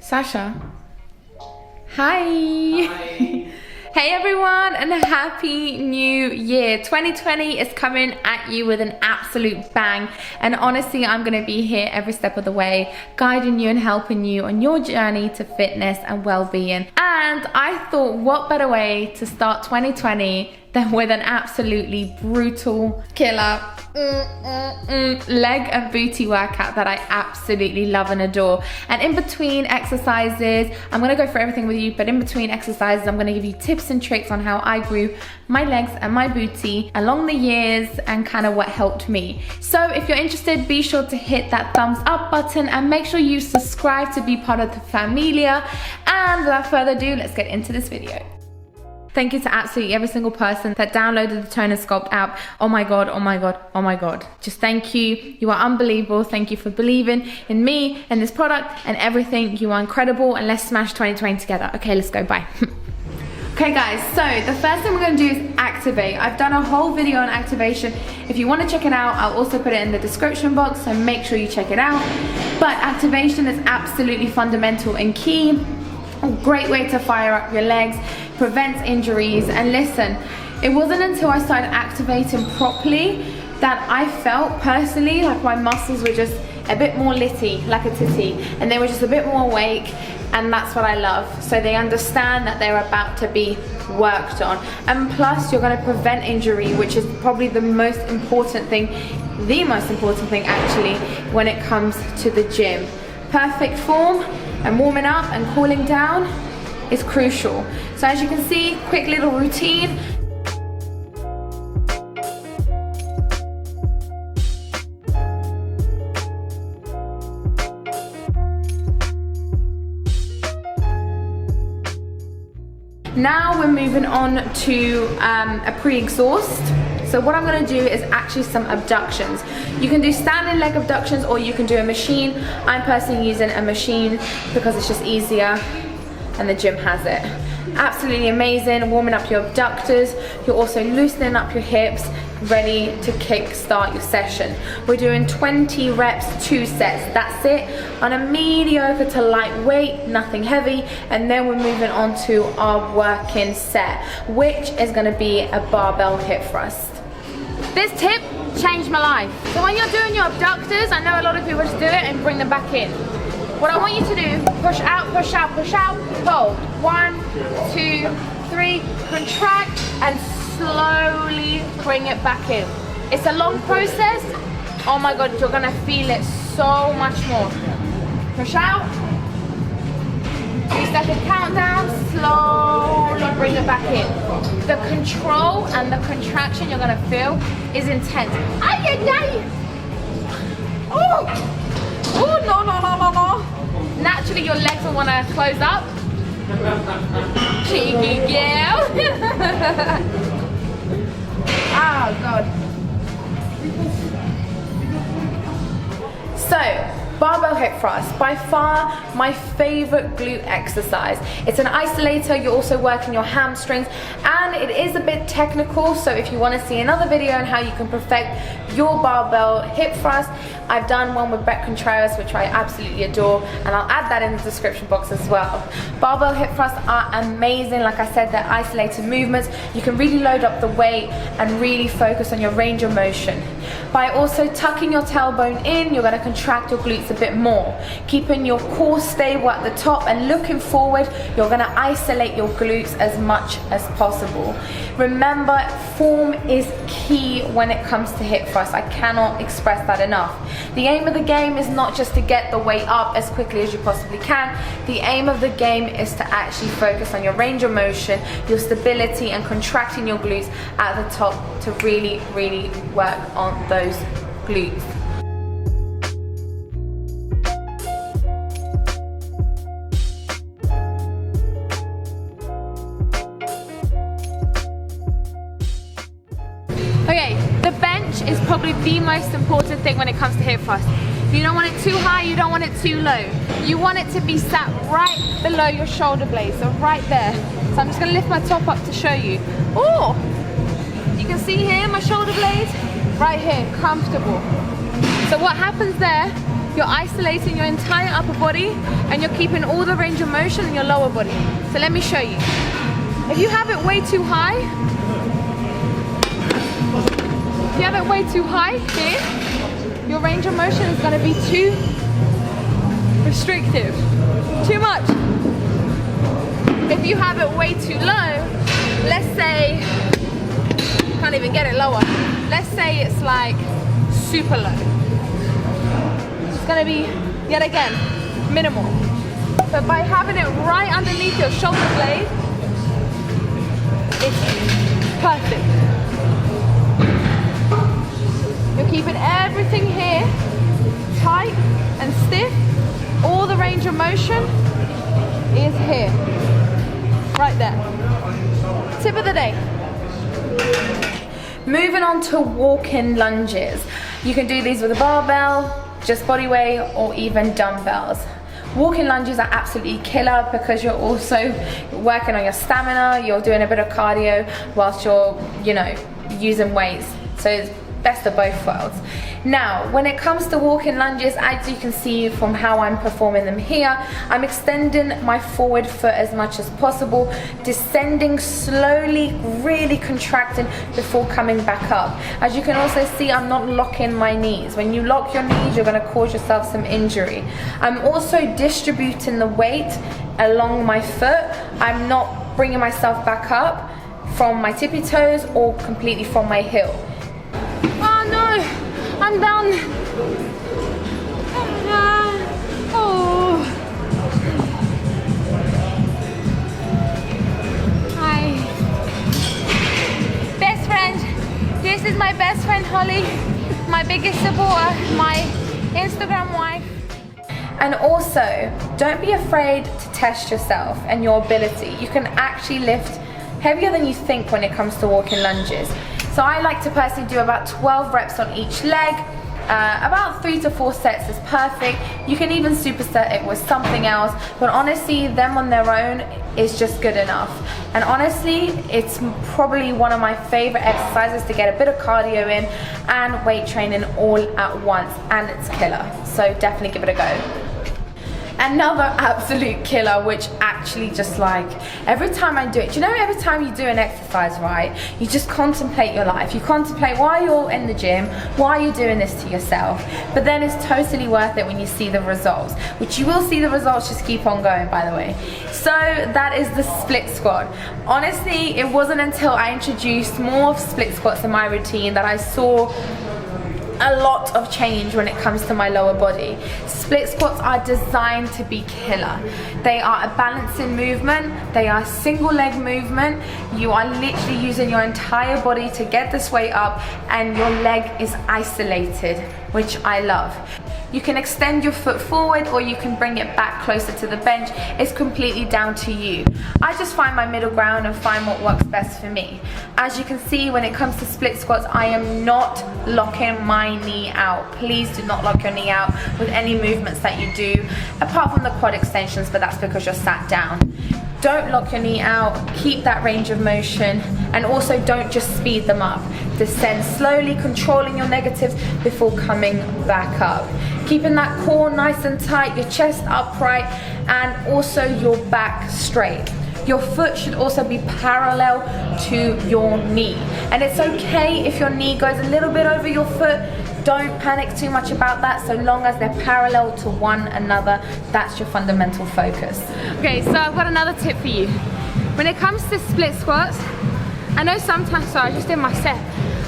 Sasha. Hi. Hey everyone, and happy new year. 2020 is coming at you with an absolute bang, and honestly I'm going to be here every step of the way, guiding you and helping you on your journey to fitness and well-being. And I thought, what better way to start 2020 than with an absolutely brutal killer leg and booty workout that I absolutely love and adore. And in between exercises, I'm going to go through everything with you, but in between exercises I'm going to give you tips and tricks on how I grew my legs and my booty along the years and kind of what helped me. So if you're interested, be sure to hit that thumbs up button and make sure you subscribe to be part of the familia. And without further ado, let's get into this video. Thank you to absolutely every single person that downloaded the Tone and Sculpt app. Oh my God, oh my God, oh my God. Just thank you. You are unbelievable. Thank you for believing in me and this product and everything. You are incredible, and let's smash 2020 together. Okay, let's go, bye. Okay guys, so the first thing we're gonna do is activate. I've done a whole video on activation. If you wanna check it out, I'll also put it in the description box, so make sure you check it out. But activation is absolutely fundamental and key. A great way to fire up your legs, prevents injuries. And listen, it wasn't until I started activating properly that I felt personally like my muscles were just a bit more litty, like a titty, and they were just a bit more awake, and that's what I love. So they understand that they're about to be worked on, and plus you're going to prevent injury, which is probably the most important thing actually when it comes to the gym. Perfect form and warming up and cooling down is crucial. So as you can see, quick little routine. Now we're moving on to a pre-exhaust. So what I'm going to do is actually some abductions. You can do standing leg abductions or you can do a machine. I'm personally using a machine because it's just easier and the gym has it. Absolutely amazing, warming up your abductors. You're also loosening up your hips, ready to kickstart your session. We're doing 20 reps, 2 sets. That's it, on a mediocre to lightweight, nothing heavy. And then we're moving on to our working set, which is going to be a barbell hip thrust. This tip changed my life. So when you're doing your abductors, I know a lot of people just do it and bring them back in. What I want you to do, push out, push out, push out, hold. 1, 2, 3, contract, and slowly bring it back in. It's a long process. Oh my God, you're gonna feel it so much more. Push out. 3-second countdown, slowly bring it back in. The control and the contraction you're gonna feel is intense. Ay, ay, ay. Oh! Oh, no, no, no, no, no. Naturally, your legs will want to close up. Cheeky girl. Oh, God. So, barbell hip thrust, by far my favorite glute exercise. It's an isolator, you're also working your hamstrings, and it is a bit technical, so if you want to see another video on how you can perfect your barbell hip thrust, I've done one with Brett Contreras, which I absolutely adore, and I'll add that in the description box as well. Barbell hip thrusts are amazing. Like I said, they're isolated movements. You can really load up the weight and really focus on your range of motion. By also tucking your tailbone in, you're going to contract your glutes a bit more. Keeping your core stable at the top and looking forward, you're going to isolate your glutes as much as possible. Remember, form is key when it comes to hip thrust. I cannot express that enough. The aim of the game is not just to get the weight up as quickly as you possibly can. The aim of the game is to actually focus on your range of motion, your stability, and contracting your glutes at the top to really, really work on those glutes. Okay, the bench is probably the most important thing when it comes to hip thrust. You don't want it too high, you don't want it too low. You want it to be sat right below your shoulder blades, so right there. So I'm just gonna lift my top up to show you. Oh, you can see here my shoulder blades, right here, comfortable. So what happens there you're isolating your entire upper body and you're keeping all the range of motion in your lower body. So let me show you. If you have it way too high, here, your range of motion is going to be too restrictive, too much. If you have it way too low, let's say, can't even get it lower. Let's say it's like super low. It's gonna be, yet again, minimal. But by having it right underneath your shoulder blade, it's perfect. You're keeping everything here tight and stiff. All the range of motion is here, right there. Tip of the day. Moving on to walking lunges. You can do these with a barbell, just body weight, or even dumbbells. Walking lunges are absolutely killer because you're also working on your stamina, you're doing a bit of cardio whilst you're, using weights. So it's best of both worlds. Now, when it comes to walking lunges, as you can see from how I'm performing them here, I'm extending my forward foot as much as possible, descending slowly, really contracting before coming back up. As you can also see, I'm not locking my knees. When you lock your knees, you're going to cause yourself some injury. I'm also distributing the weight along my foot. I'm not bringing myself back up from my tippy toes or completely from my heel. Oh no! I'm done. Oh. Hi. Best friend. This is my best friend Holly, my biggest supporter, my Instagram wife. And also, don't be afraid to test yourself and your ability. You can actually lift heavier than you think when it comes to walking lunges. So I like to personally do about 12 reps on each leg. About 3 to 4 sets is perfect. You can even superset it with something else, but honestly, them on their own is just good enough. And honestly, it's probably one of my favorite exercises to get a bit of cardio in and weight training all at once, and it's killer. So definitely give it a go. Another absolute killer, which actually just like, every time I do it, every time you do an exercise, right, you just contemplate your life. You contemplate why you're in the gym, why you're doing this to yourself, but then it's totally worth it when you see the results, which you will see the results, just keep on going, by the way. So that is the split squat. Honestly, it wasn't until I introduced more split squats in my routine that I saw a lot of change when it comes to my lower body. Split squats are designed to be killer. They are a balancing movement, they are single leg movement. You are literally using your entire body to get this weight up and your leg is isolated, which I love. You can extend your foot forward or you can bring it back closer to the bench. It's completely down to you. I just find my middle ground and find what works best for me. As you can see, when it comes to split squats, I am not locking my knee out. Please do not lock your knee out with any movements that you do, apart from the quad extensions, but that's because you're sat down. Don't lock your knee out, keep that range of motion, and also don't just speed them up. Descend slowly, controlling your negatives before coming back up. Keeping that core nice and tight, your chest upright, and also your back straight. Your foot should also be parallel to your knee. And it's okay if your knee goes a little bit over your foot. Don't panic too much about that, so long as they're parallel to one another. That's your fundamental focus. Okay, so I've got another tip for you. When it comes to split squats, I know sometimes, so I just did my set.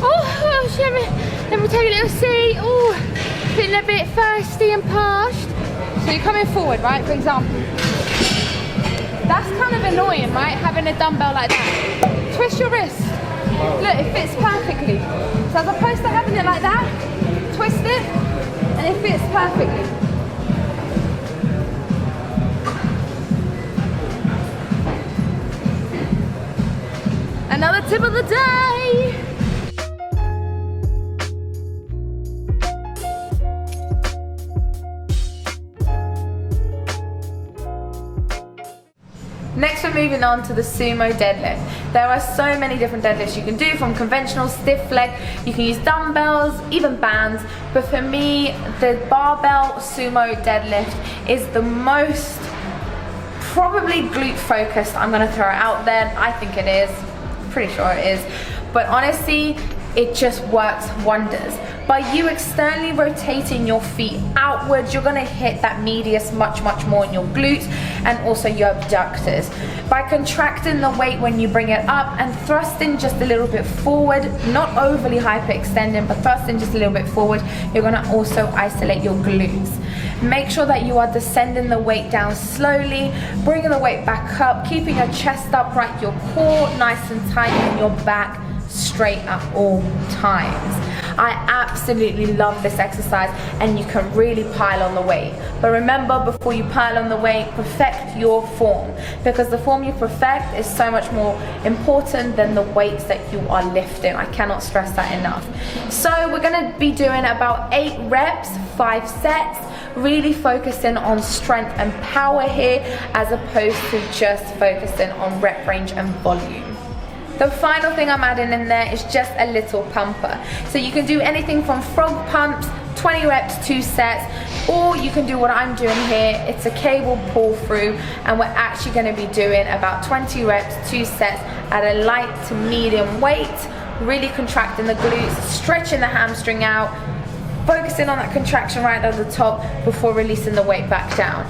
Oh, let me take a little seat. Oh, feeling a bit thirsty and parched. So you're coming forward, right, for example. That's kind of annoying, right, having a dumbbell like that. Twist your wrist. Look, it fits perfectly. So as opposed to having it like that, twist it, and it fits perfectly. Another tip of the day. Next we're moving on to the Sumo Deadlift. There are so many different deadlifts you can do, from conventional stiff leg, you can use dumbbells, even bands, but for me, the Barbell Sumo Deadlift is the most probably glute focused. I'm gonna throw it out there. I think it is, pretty sure it is, but honestly, it just works wonders. By you externally rotating your feet outwards, you're gonna hit that medius much more in your glutes and also your abductors. By contracting the weight when you bring it up and thrusting just a little bit forward, not overly hyperextending, but thrusting just a little bit forward, you're gonna also isolate your glutes. Make sure that you are descending the weight down slowly, bringing the weight back up, keeping your chest upright, your core nice and tight, and your back straight at all times. I absolutely love this exercise, and you can really pile on the weight. But remember, before you pile on the weight, perfect your form, because the form you perfect is so much more important than the weights that you are lifting. I cannot stress that enough. So we're gonna be doing about 8 reps, 5 sets, really focusing on strength and power here, as opposed to just focusing on rep range and volume. The final thing I'm adding in there is just a little pumper. So you can do anything from frog pumps, 20 reps, 2 sets, or you can do what I'm doing here. It's a cable pull through, and we're actually gonna be doing about 20 reps, 2 sets at a light to medium weight, really contracting the glutes, stretching the hamstring out, focusing on that contraction right at the top before releasing the weight back down.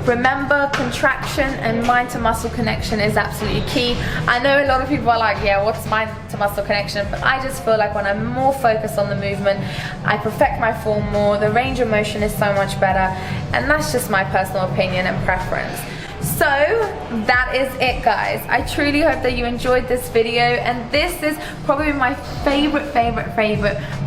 Remember, contraction and mind to muscle connection is absolutely key. I know a lot of people are like, yeah, what's mind to muscle connection? But I just feel like when I'm more focused on the movement, I perfect my form more, the range of motion is so much better, and that's just my personal opinion and preference. So that is it, guys. I truly hope that you enjoyed this video, and this is probably my favorite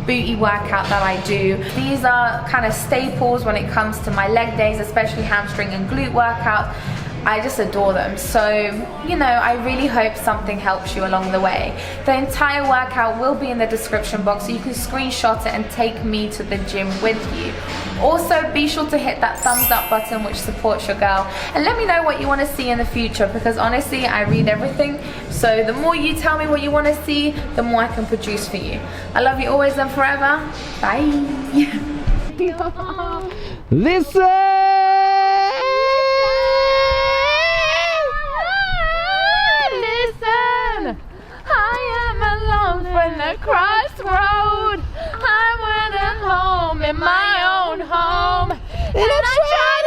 booty workout that I do. These are kind of staples when it comes to my leg days, especially hamstring and glute workouts. I just adore them. So, you know, I really hope something helps you along the way. The entire workout will be in the description box, so you can screenshot it and take me to the gym with you. Also, be sure to hit that thumbs up button, which supports your girl, and let me know what you want to see in the future, because honestly, I read everything. So the more you tell me what you want to see, the more I can produce for you. I love you always and forever. Bye. Listen! From the crossroad, I went home in my own home, and I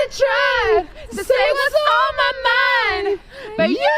tried to say what's on my mind, but you